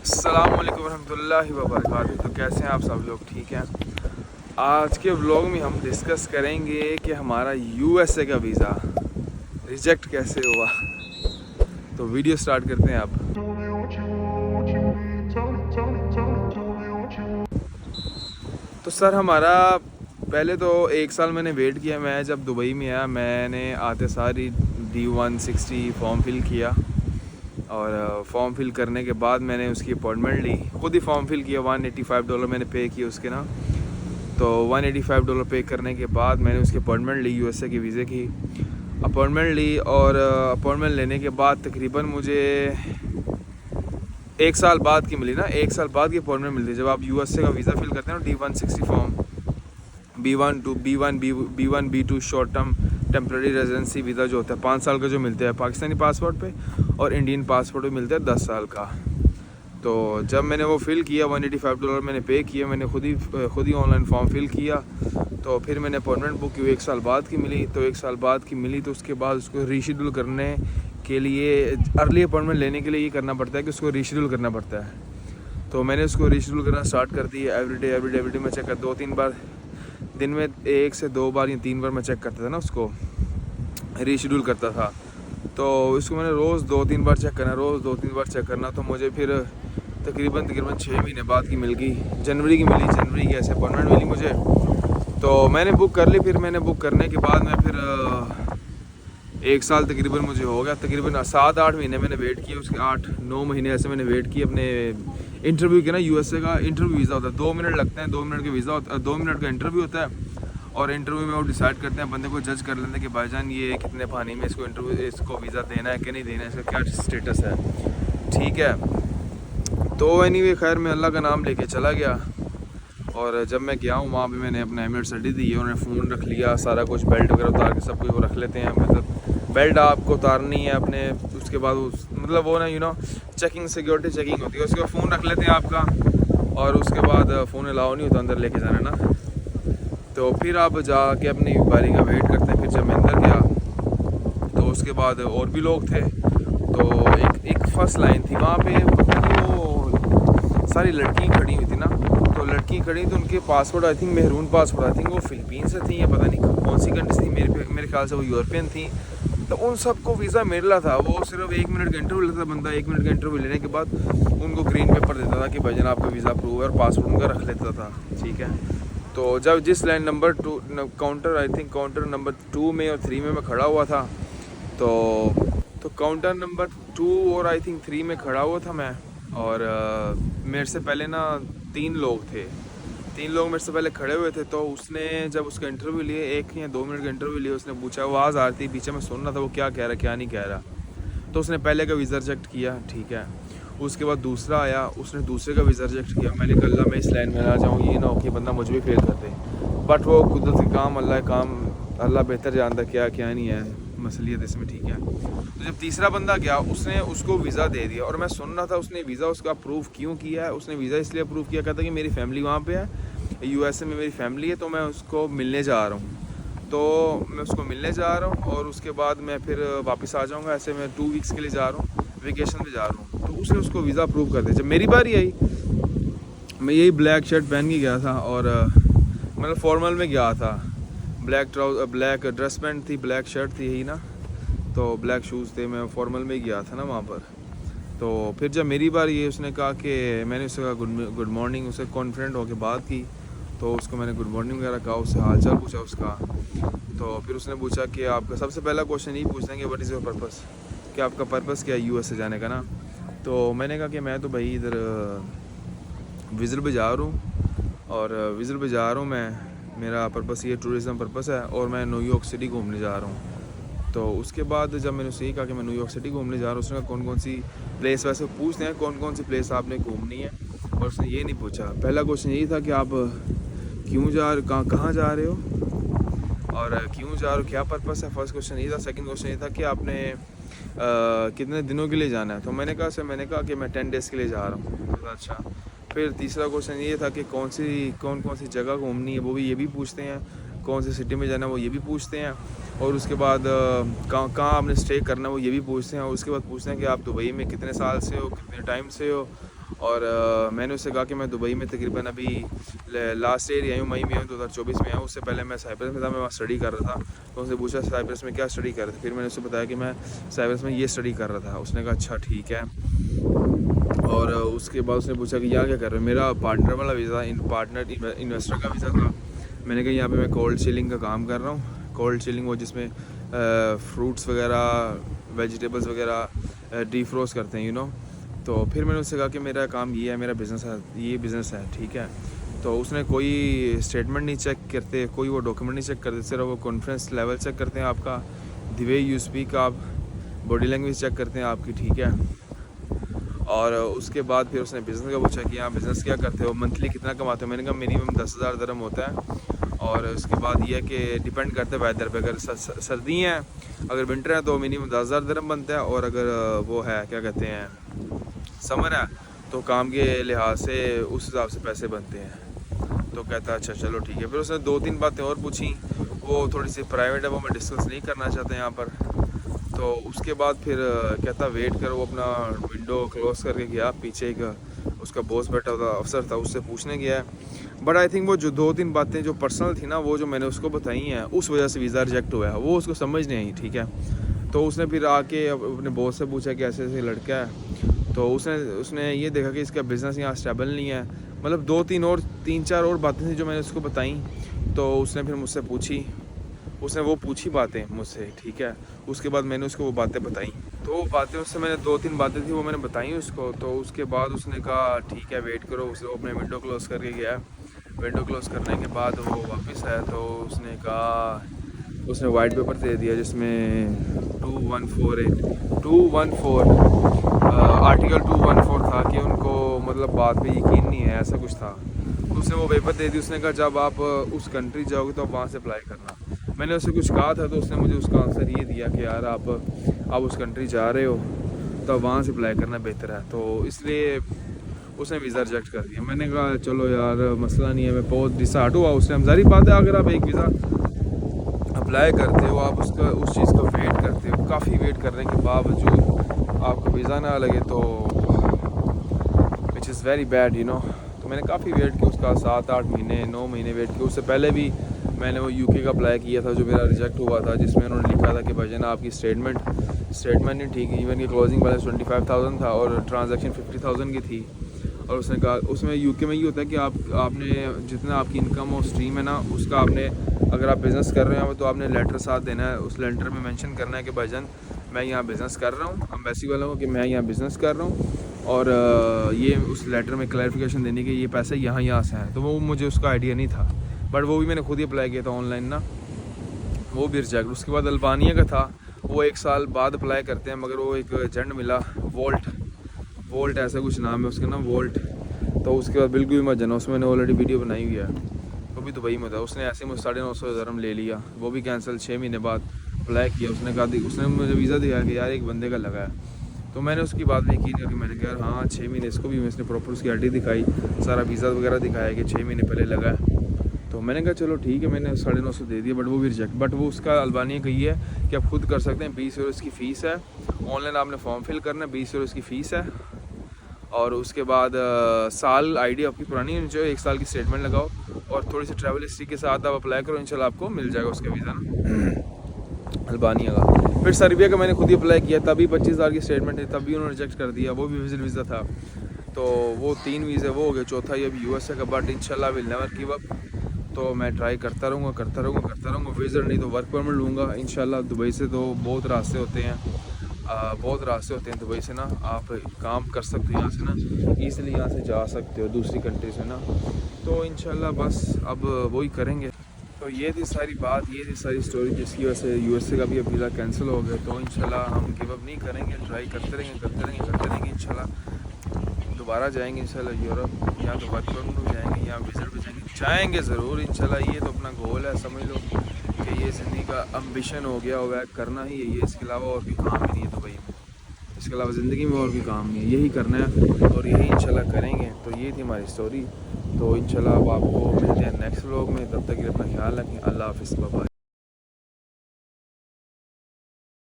अस्सलामुअलैकुम वरहमतुल्लाहि वबरकातुहू। तो कैसे हैं आप सब लोग? ठीक हैं। आज के व्लॉग में हम डिस्कस करेंगे कि हमारा यूएसए का वीज़ा रिजेक्ट कैसे हुआ। तो वीडियो स्टार्ट करते हैं आप। तो सर हमारा पहले तो 1 साल मैंने वेट किया। मैं जब दुबई में आया मैंने आते सारी D160 फॉर्म फिल किया और फॉर्म फिल करने के बाद मैंने उसकी अपॉइंटमेंट ली। खुद ही फॉर्म फिल किया। $185 मैंने पे किए उसके ना। तो $185 पे करने के बाद मैंने उसकी अपॉइंटमेंट ली, यूएसए की वीज़े की अपॉइंटमेंट ली। और अपॉइंटमेंट लेने के बाद तकरीबन मुझे 1 साल बाद की मिली ना। 1 साल बाद की अपॉइंटमेंट मिलती है जब आप यूएसए का वीज़ा फिल करते हैं ना। D160 form B1 B2 short term temporary residency visa जो होता है 5 साल का जो मिलता है पाकिस्तानी पासपोर्ट पे, और इंडियन पासपोर्ट पे मिलता है 10 साल का। तो जब मैंने वो फ़िल किया $185 मैंने पे किया। मैंने खुद ही ऑनलाइन फॉर्म फिल किया। तो फिर मैंने अपॉइंटमेंट बुक की। 1 साल बाद की मिली। तो 1 साल बाद की मिली तो उसके बाद उसको रीशेड्यूल करने के लिए, अर्ली अपॉइंटमेंट लेने के लिए ये करना पड़ता है कि उसको रीशेड्यूल करना पड़ता है। तो मैंने उसको रीशेड्यूल करना स्टार्ट कर दिया। एवरीडे मैं चेक कर 2-3 बार दिन में, 1 से 2 बार या 3 बार मैं चेक करता था ना, उसको रीशेड्यूल करता था। तो इसको मैंने रोज़ 2-3 बार चेक करना। तो मुझे फिर तकरीबन 6 महीने बाद की मिल गई। जनवरी की ऐसे अपॉइंटमेंट मिली मुझे। तो मैंने बुक कर ली। फिर मैंने बुक करने के बाद मैं फिर 1 साल तकरीबन मुझे हो गया। तकरीबन 7-8 महीने मैंने वेट किया। उसके 8-9 महीने ऐसे मैंने वेट किया अपने इंटरव्यू के ना। यूएसए का इंटरव्यू वीज़ा होता है, 2 मिनट लगते हैं। 2 मिनट का वीज़ा होता है, 2 मिनट का इंटरव्यू होता है। और इंटरव्यू में वो डिसाइड करते हैं, बंदे को जज कर लेते हैं कि भाईजान ये कितने पानी में इसको वीज़ा देना है कि नहीं देना है, इसका क्या स्टेटस है। ठीक है। तो एनीवे खैर मैं अल्लाह का नाम लेके चला गया। और जब मैं गया हूँ वहाँ पे मैंने अपना एमिरेट्स ID दी है। उन्होंने फ़ोन रख लिया, सारा कुछ, बेल्ट वगैरह उतार के सब कुछ वो रख लेते हैं। मतलब बेल्ट आपको उतारनी है अपने, उसके बाद मतलब वो ना चेकिंग, सिक्योरिटी चेकिंग होती है। उसके बाद फ़ोन रख लेते हैं आपका, और उसके बाद फ़ोन अलाउ नहीं होता अंदर लेके जाना ना। तो फिर आप जाके अपनी बारी का वेट करते हैं। फिर जब मैं अंदर गया तो उसके बाद और भी लोग थे। तो एक फर्स्ट लाइन थी वहाँ पे, वो सारी लड़की खड़ी हुई थी ना। तो लड़की खड़ी तो उनके passport I think maroon passport, I think वो फ़िलीपीन से थी या पता नहीं कौन सी कंट्री थी। मेरे ख्याल से वो यूरोपियन थी। तो उन सबको वीज़ा मिला था। वो सिर्फ 1 मिनट का इंटरव्यू लेता था बंदा। 1 मिनट का इंटरव्यू लेने के बाद उनको ग्रीन पेपर देता था कि भाईजान आपका वीज़ा अप्रूव है, और पासपोर्ट उनका रख लेता था। ठीक है। तो जब जिस line number 2 counter, I think counter number 2 में और 3 में मैं खड़ा हुआ था। तो काउंटर नंबर 2 और आई थिंक 3 में खड़ा हुआ था मैं। और मेरे से पहले ना 3 लोग थे। 3 लोग मेरे से पहले खड़े हुए थे। तो उसने जब उसका इंटरव्यू लिए, 1 या 2 मिनट का इंटरव्यू लिए, उसने पूछा, आवाज़ आ रही थी पीछे, मैं सुन रहा था वो क्या कह रहा क्या नहीं कह रहा। तो उसने पहले का वीज़ा रिजेक्ट किया। ठीक है। उसके बाद दूसरा आया, उसने दूसरे का वीज़ा रिजेक्ट किया। मैंने कहा अल्लाह मैं इस लाइन में ना जाऊँ, ये ना हो कि बंदा मुझ भी फेल कर दे। बट वो कुदरती काम, अल्लाह बेहतर जानता क्या नहीं है मसलियत इसमें। ठीक है। तो जब तीसरा बंदा गया, उसने उसको वीज़ा दे दिया। और मैं सुन रहा था उसने वीज़ा उसका अप्रूव क्यों किया है। उसने वीज़ा इसलिए अप्रूव किया, कहता कि मेरी फैमिली वहाँ पे है, यूएसए में मेरी फैमिली है, तो मैं उसको मिलने जा रहा हूँ। तो मैं उसको मिलने जा रहा हूँ और उसके बाद मैं फिर वापस आ जाऊँगा। ऐसे मैं 2 वीक्स के लिए जा रहा हूँ, वेकेशन पे जा रहा हूँ। तो उसने उसको वीज़ा अप्रूव कर दिया। जब मेरी बारी आई, मैं यही ब्लैक शर्ट पहन के गया था, और मतलब फॉर्मल में गया था। ब्लैक ड्रेस पैंट थी, ब्लैक शर्ट थी, यही ना। तो ब्लैक शूज़ थे, मैं फॉर्मल में गया था ना वहाँ पर। तो फिर जब मेरी बार ये, उसने कहा कि मैंने उससे कहा गुड मॉर्निंग, उससे कॉन्फिडेंट होकर बात की। तो उसको मैंने गुड मॉर्निंग वगैरह कहा, उससे हाल चाल पूछा उसका। तो फिर उसने पूछा कि आपका सबसे पहला क्वेश्चन यही पूछते हैं कि व्हाट इज़ योर पर्पस, कि आपका पर्पस क्या है यूएसए जाने का ना। तो मैंने कहा कि मैं तो भाई इधर विज़िट पे जा रहा हूँ, और विज़िट पे जा रहा हूँ मैं, मेरा पर्पस ये टूरिज़म पर्पस है, और मैं न्यूयॉर्क सिटी घूमने जा रहा हूँ। तो उसके बाद जब मैंने उससे यही कहा कि मैं न्यूयॉर्क सिटी घूमने जा रहा हूँ, उसने कहा कौन सी प्लेस, वैसे पूछते हैं कौन सी प्लेस आपने घूमनी है। और उसने ये नहीं पूछा। पहला क्वेश्चन यही था कि आप कहाँ जा रहे हो, और क्यों जा रहे हो, क्या पर्पस है। फर्स्ट क्वेश्चन ये था। सेकंड क्वेश्चन ये था कि आपने कितने दिनों के लिए जाना है। तो मैंने कहा कि मैं 10 डेज़ के लिए जा रहा हूँ। तो अच्छा। फिर तीसरा क्वेश्चन ये था कि कौन सी जगह घूमनी है, वो भी ये भी पूछते हैं। कौन सी सिटी में जाना है वो ये भी पूछते हैं। और उसके बाद कहाँ आपने स्टे करना है वो ये भी पूछते हैं। और उसके बाद पूछते हैं कि आप दुबई में कितने साल से हो, कितने टाइम से हो, और मैंने उससे कहा कि मैं दुबई में तकरीबन अभी लास्ट ईयर आई हूँ, मई में हूँ 2024 में आया हूँ। उससे पहले मैं साइप्रस में था, मैं वहाँ स्टडी कर रहा था। तो उसने पूछा साइप्रस में क्या स्टडी कर रहे थे, फिर मैंने उससे बताया कि मैं साइप्रस में ये स्टडी कर रहा था। उसने कहा अच्छा ठीक है। और उसके बाद उसने पूछा कि यहाँ क्या कर रहे हो। मेरा पार्टनर वाला वीज़ा, पार्टनर इन्वेस्टर का वीज़ा था। मैंने कहा यहाँ पे मैं कोल्ड चिलिंग का काम कर रहा हूँ। कोल्ड चिलिंग वो जिसमें फ्रूट्स वगैरह, वेजिटेबल्स वगैरह डीफ्रोस्ट करते हैं, यू नो। तो फिर मैंने उससे कहा कि मेरा काम ये है, मेरा बिज़नेस है, ये बिज़नेस है, ठीक है। तो उसने कोई स्टेटमेंट नहीं चेक करते, कोई वो डॉक्यूमेंट नहीं चेक करते, सिर्फ वो कॉन्फ्रेंस लेवल चेक करते हैं आपका, द वे यू स्पीक, आप बॉडी लैंग्वेज चेक करते हैं आपकी, ठीक है। और उसके बाद फिर उसने बिज़नेस का पूछा कि आप बिज़नेस क्या करते हो, मंथली कितना कमाते हो। मैंने कहा मिनिमम 10,000 दिरहम होता है। और उसके बाद ये है कि डिपेंड करता है वेदर पे, अगर सर्दी है, अगर विंटर है तो मिनिमम 10,000 दिरहम बनता है, और अगर वो है क्या कहते हैं समर है तो काम के लिहाज से उस हिसाब से पैसे बनते हैं। तो कहता अच्छा चलो ठीक है। फिर उसने 2-3 बातें और पूछी, वो थोड़ी सी प्राइवेट है, वो मैं डिस्कस नहीं करना चाहता यहाँ पर। तो उसके बाद फिर कहता वेट करो। वो अपना विंडो क्लोज करके गया, पीछे एक उसका बॉस बैठा हुआ अफसर था, उससे पूछने गया। बट आई थिंक वो जो 2-3 बातें जो पर्सनल थी ना, वो जो मैंने उसको बताई हैं, उस वजह से वीज़ा रिजेक्ट हुआ है, वो उसको समझ नहीं आई, ठीक है। तो उसने फिर आके अपने बॉस से पूछा कि ऐसे ऐसे लड़का है। तो उसने ये देखा कि इसका बिज़नेस यहाँ स्टेबल नहीं है, मतलब 3-4 और बातें थी जो मैंने उसको बताई। तो उसने फिर मुझसे पूछी, उसने वो पूछी बातें मुझसे, ठीक है। उसके बाद मैंने उसको वो बातें बताई। तो वो बातें उससे मैंने 2-3 बातें थी वो मैंने बताई उसको। तो उसके बाद उसने कहा ठीक है वेट करो। उसे अपने विंडो क्लोज़ करके गया। विंडो क्लोज़ करने के बाद वो वापस आया। तो उसने कहा, उसने वाइट पेपर दे दिया जिसमें 214 आर्टिकल 214 था कि उनको मतलब बात पे यकीन नहीं है, ऐसा कुछ था। तो उसने वो पेपर दे दी। उसने कहा जब आप उस कंट्री जाओगे तो आप वहाँ से अप्लाई करना। मैंने उससे कुछ कहा था तो उसने मुझे उसका आंसर ये दिया कि यार आप उस कंट्री जा रहे हो तो वहाँ से अप्लाई करना बेहतर है। तो इसलिए उसने वीज़ा रिजेक्ट कर दिया। मैंने कहा चलो यार मसला नहीं है, मैं बहुत डिसहार्ट हुआ उस टाइम। सारी बात है, अगर आप एक वीज़ा अप्लाई करते हो, आप उसका उस चीज़ को वेट करते हो, काफ़ी वेट करने के बावजूद आपको वीज़ा ना लगे तो which is very bad, you know. तो मैंने काफ़ी वेट किया उसका, 7-8 महीने 9 महीने वेट किया। उससे पहले भी मैंने वो यूके का अप्लाई किया था जो मेरा रिजेक्ट हुआ था, जिसमें उन्होंने लिखा था कि भाईजान आपकी स्टेटमेंट नहीं ठीक है। इवन की क्लोजिंग बैलेंस 25,000 था और ट्रांजैक्शन 50,000 की थी। और उसने कहा, उसमें यूके में ये होता है कि आपने जितना आपकी इनकम और स्ट्रीम है ना, उसका आपने, अगर आप बिज़नेस कर रहे हो तो आपने लेटर साथ देना है। उस लेटर में मेंशन करना है कि भाईजान मैं यहाँ बिज़नेस कर रहा हूँ, एम्बेसी वालों को कि मैं यहाँ बिज़नेस कर रहा हूँ, और ये उस लेटर में क्लैरिफिकेशन देने के ये पैसे यहाँ से हैं। तो वो मुझे उसका आइडिया नहीं था, बट वो भी मैंने खुद ही अप्लाई किया था ऑनलाइन ना, वो भी रिजेक्ट। उसके बाद अल्बानिया का था, वो 1 साल बाद अप्लाई करते हैं, मगर वो एक एजेंट मिला, वोल्ट ऐसा कुछ नाम है उसका ना, वोल्ट। तो उसके बाद बिल्कुल भी मत जाना, उसमें मैंने ऑलरेडी वीडियो बनाई हुई है। वो भी दुबई में था। उसने ऐसे मुझे 950 दिरहम ले लिया, वो भी कैंसिल। 6 महीने बाद अप्लाई किया। उसने कहा, उसने मुझे वीज़ा दिया कि यार एक बंदे का लगा है। तो मैंने उसकी बात में यकीन करके मैंने कहा हाँ 6 महीने, इसको भी मैंने प्रॉपर उसकी आईडी दिखाई, सारा वीज़ा वगैरह दिखाया कि 6 महीने पहले लगा है। तो मैंने कहा चलो ठीक है, मैंने 950 दे दिया, बट वो भी रिजेक्ट। बट वो उसका अल्बानिया का ये है कि आप खुद कर सकते हैं। 20 यूरो इसकी फ़ीस है, ऑनलाइन आपने फॉर्म फिल करना है, 20 यूरो इसकी फ़ीस है। और उसके बाद साल आईडी आपकी पुरानी जो 1 साल की स्टेटमेंट लगाओ और थोड़ी सी ट्रैवल हिस्ट्री के साथ आप अप्लाई करो, इंशाल्लाह आपको मिल जाएगा उसका वीज़ा ना अल्बानिया का। फिर सर्बिया का मैंने खुद ही अप्लाई किया, तभी 25,000 की स्टेटमेंट है, तभी उन्होंने रिजेक्ट कर दिया। वो भी विजिट वीज़ा था। तो वो 3 वीज़े वो हो गए, चौथा ये अभी यूएसए का। बट इंशाल्लाह विल नेवर गिव अप। तो मैं ट्राई करता रहूँगा। विज़िट नहीं तो वर्क परमिट लूँगा इंशाल्लाह। दुबई से तो बहुत रास्ते होते हैं, दुबई से ना, आप काम कर सकते हो यहाँ से ना, ईज़िली यहाँ से जा सकते हो दूसरी कंट्री से ना। तो इंशाल्लाह बस अब वही करेंगे। तो ये थी सारी बात, ये थी सारी स्टोरी, जिसकी वजह से यूएसए का भी अब वीज़ा कैंसिल हो गया। तो इंशाल्लाह हम गिव अप नहीं करेंगे, ट्राई करते रहेंगे। इंशाल्लाह दोबारा जाएंगे इंशाल्लाह यूरोप, या तो वर्क परमिट में जाएंगे या विज़िट पे जाएंगे ज़रूर इंशाल्लाह। ये तो अपना गोल है, समझ लो कि ये ज़िंदगी का अम्बिशन हो गया होगा, करना ही है ये। इसके अलावा और भी काम ही नहीं है दुबई में, इसके अलावा ज़िंदगी में और भी काम नहीं है, यही करना है और यही इंशाल्लाह करेंगे। तो ये थी हमारी स्टोरी। तो इंशाल्लाह अब आपको मिलते हैं नेक्स्ट व्लॉग में, तब तक के लिए अपना ख्याल रखें। अल्लाह हाफ़िज़, बाय।